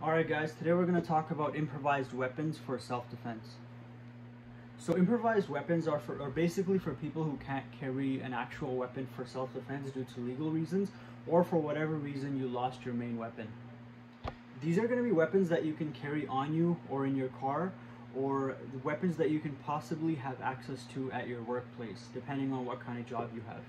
Alright guys, today we're going to talk about improvised weapons for self-defense. So improvised weapons are basically for people who can't carry an actual weapon for self-defense due to legal reasons, or for whatever reason you lost your main weapon. These are going to be weapons that you can carry on you or in your car, or weapons that you can possibly have access to at your workplace, depending on what kind of job you have.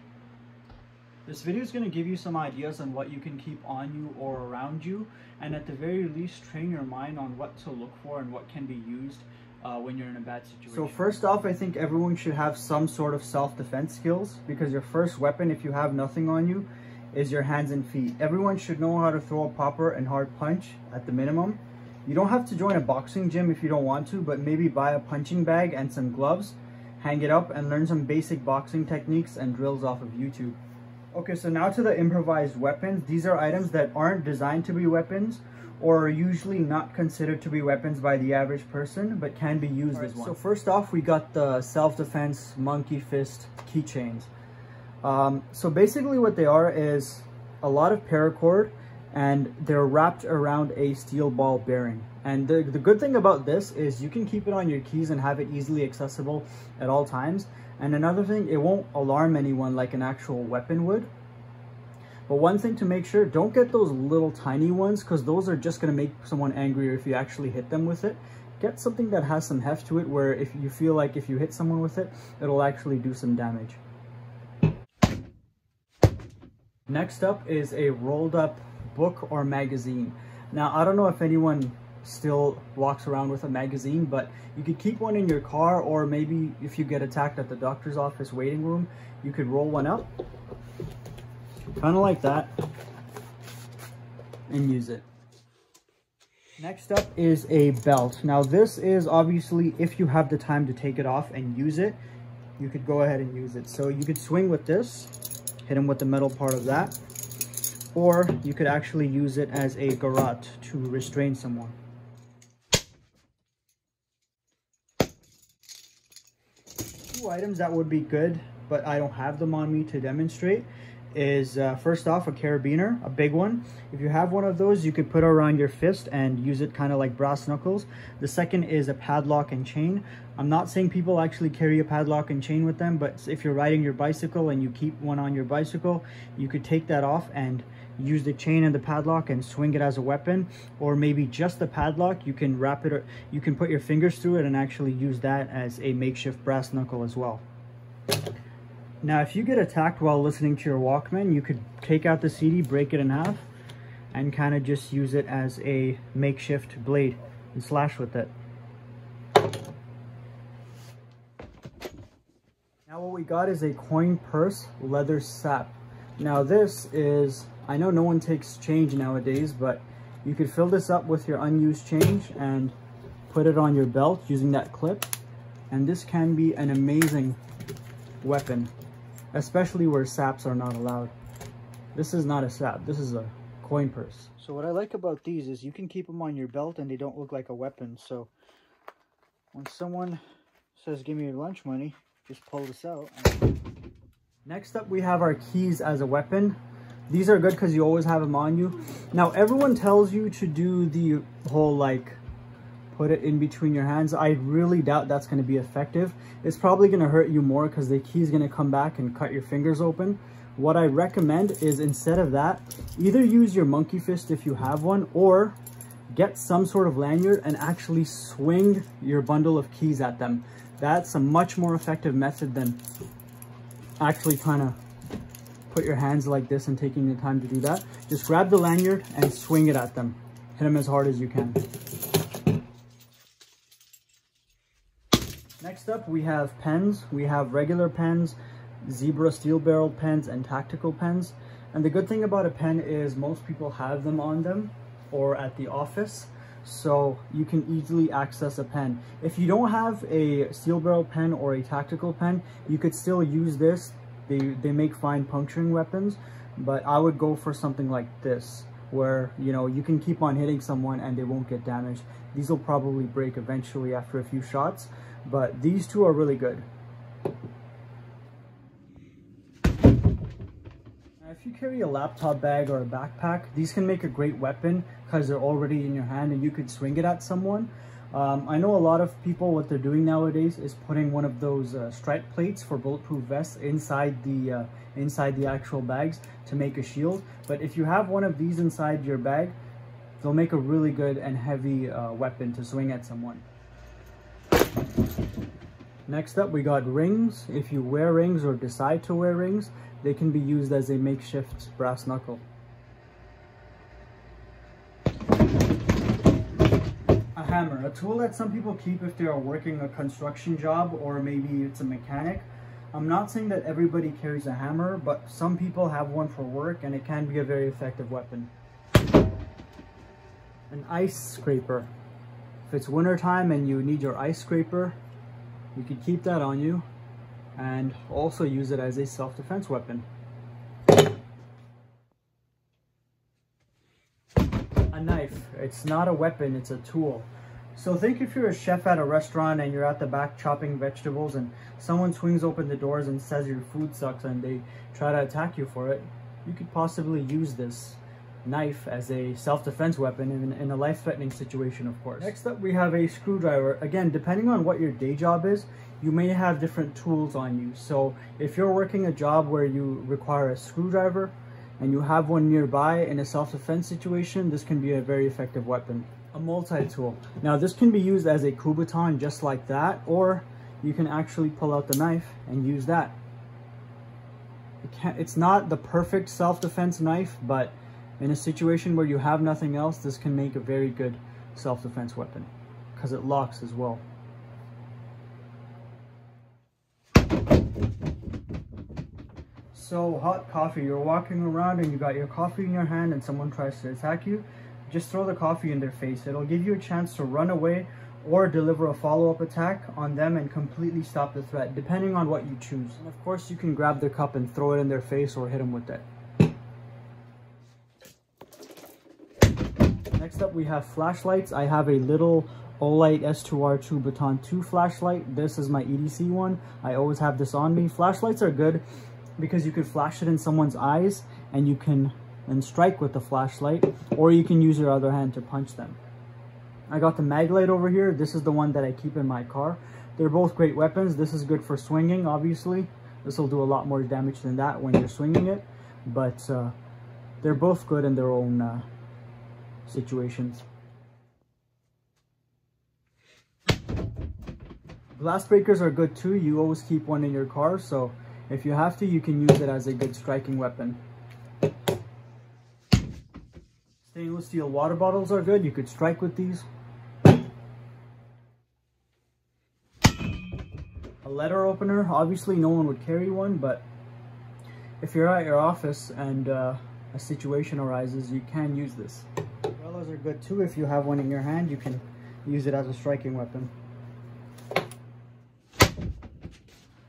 This video is going to give you some ideas on what you can keep on you or around you, and at the very least train your mind on what to look for and what can be used when you're in a bad situation. So first off, I think everyone should have some sort of self-defense skills, because your first weapon, if you have nothing on you, is your hands and feet. Everyone should know how to throw a proper and hard punch at the minimum. You don't have to join a boxing gym if you don't want to, but maybe buy a punching bag and some gloves, hang it up, and learn some basic boxing techniques and drills off of YouTube. Okay, so now to the improvised weapons. These are items that aren't designed to be weapons, or are usually not considered to be weapons by the average person, but can be used as one. So first off, we got the self-defense monkey fist keychains. So basically what they are is a lot of paracord, and they're wrapped around a steel ball bearing. And the good thing about this is you can keep it on your keys and have it easily accessible at all times. And another thing, it won't alarm anyone like an actual weapon would. But one thing to make sure, don't get those little tiny ones, because those are just going to make someone angrier if you actually hit them with it. Get something that has some heft to it, where if you feel like if you hit someone with it, it'll actually do some damage. Next up is a rolled up book or magazine. Now, I don't know if anyone still walks around with a magazine, but you could keep one in your car, or maybe if you get attacked at the doctor's office waiting room, you could roll one up, kind of like that, and use it. Next up is a belt. Now this is obviously, if you have the time to take it off and use it, you could go ahead and use it. So you could swing with this, hit him with the metal part of that, or you could actually use it as a garrote to restrain someone. Two items that would be good, but I don't have them on me to demonstrate, is first off a carabiner, a big one. If you have one of those, you could put it around your fist and use it kind of like brass knuckles. The second is a padlock and chain. I'm not saying people actually carry a padlock and chain with them, but if you're riding your bicycle and you keep one on your bicycle, you could take that off and use the chain and the padlock and swing it as a weapon. Or maybe just the padlock, you can wrap it, or you can put your fingers through it and actually use that as a makeshift brass knuckle as well. Now, if you get attacked while listening to your Walkman, you could take out the CD, break it in half, and kind of just use it as a makeshift blade and slash with it. Now what we got is a coin purse leather sap. Now this is, I know no one takes change nowadays, but you could fill this up with your unused change and put it on your belt using that clip. And this can be an amazing weapon, especially where saps are not allowed. This is not a sap, this is a coin purse. So what I like about these is you can keep them on your belt and they don't look like a weapon. So when someone says, give me your lunch money, just pull this out. Next up, we have our keys as a weapon. These are good because you always have them on you. Now, everyone tells you to do the whole like put it in between your hands. I really doubt that's going to be effective. It's probably going to hurt you more because the key is going to come back and cut your fingers open. What I recommend is, instead of that, either use your monkey fist if you have one, or get some sort of lanyard and actually swing your bundle of keys at them. That's a much more effective method than actually trying to put your hands like this and taking the time to do that. Just grab the lanyard and swing it at them. Hit them as hard as you can. Next up, we have pens. We have regular pens, zebra steel barreled pens, and tactical pens. And the good thing about a pen is most people have them on them or at the office, so you can easily access a pen. If you don't have a steel barrel pen or a tactical pen, you could still use this. They make fine puncturing weapons, but I would go for something like this, where you can keep on hitting someone and they won't get damaged. These will probably break eventually after a few shots, but these two are really good. Now, if If you carry a laptop bag or a backpack, these can make a great weapon because they're already in your hand and you could swing it at someone. I know a lot of people, what they're doing nowadays is putting one of those strike plates for bulletproof vests inside the actual bags to make a shield. But if you have one of these inside your bag, they'll make a really good and heavy weapon to swing at someone. Next up, we got rings. If you wear rings or decide to wear rings, they can be used as a makeshift brass knuckle. A hammer, a tool that some people keep if they are working a construction job or maybe it's a mechanic. I'm not saying that everybody carries a hammer, but some people have one for work and it can be a very effective weapon. An ice scraper. If it's winter time and you need your ice scraper, you could keep that on you and also use it as a self-defense weapon. A knife. It's not a weapon, it's a tool. So think if you're a chef at a restaurant and you're at the back chopping vegetables and someone swings open the doors and says your food sucks and they try to attack you for it, you could possibly use this knife as a self-defense weapon in a life-threatening situation, of course. Next up, we have a screwdriver. Again, depending on what your day job is, you may have different tools on you. So if you're working a job where you require a screwdriver and you have one nearby in a self-defense situation, this can be a very effective weapon. A multi-tool. Now this can be used as a coup baton just like that, or you can actually pull out the knife and use that. It's not the perfect self-defense knife, but in a situation where you have nothing else, this can make a very good self-defense weapon because it locks as well. So hot coffee, you're walking around and you got your coffee in your hand and someone tries to attack you, just throw the coffee in their face. It'll give you a chance to run away or deliver a follow-up attack on them and completely stop the threat, depending on what you choose. And of course, you can grab their cup and throw it in their face or hit them with it. Next up, we have flashlights. I have a little Olight S2R2 Baton 2 flashlight. This is my EDC one. I always have this on me. Flashlights are good because you can flash it in someone's eyes and you can strike with the flashlight, or you can use your other hand to punch them. I got the Maglite over here. This is the one that I keep in my car. They're both great weapons. This is good for swinging, obviously. This will do a lot more damage than that when you're swinging it, but they're both good in their own situations. Glass breakers are good too. You always keep one in your car, so if you have to, you can use it as a good striking weapon. Stainless steel water bottles are good. You could strike with these. A letter opener. Obviously, no one would carry one, but if you're at your office and a situation arises, you can use this. Umbrellas are good too. If you have one in your hand, you can use it as a striking weapon.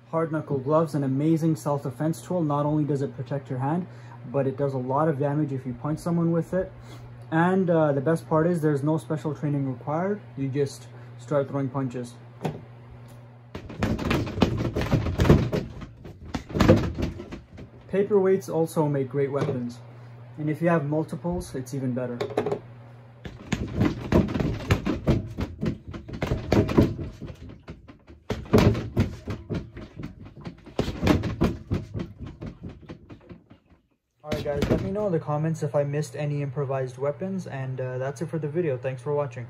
Hard knuckle gloves, an amazing self-defense tool. Not only does it protect your hand, but it does a lot of damage if you punch someone with it. And the best part is there's no special training required. You just start throwing punches. Paperweights also make great weapons. And if you have multiples, it's even better. Alright guys, let me know in the comments if I missed any improvised weapons, and that's it for the video. Thanks for watching.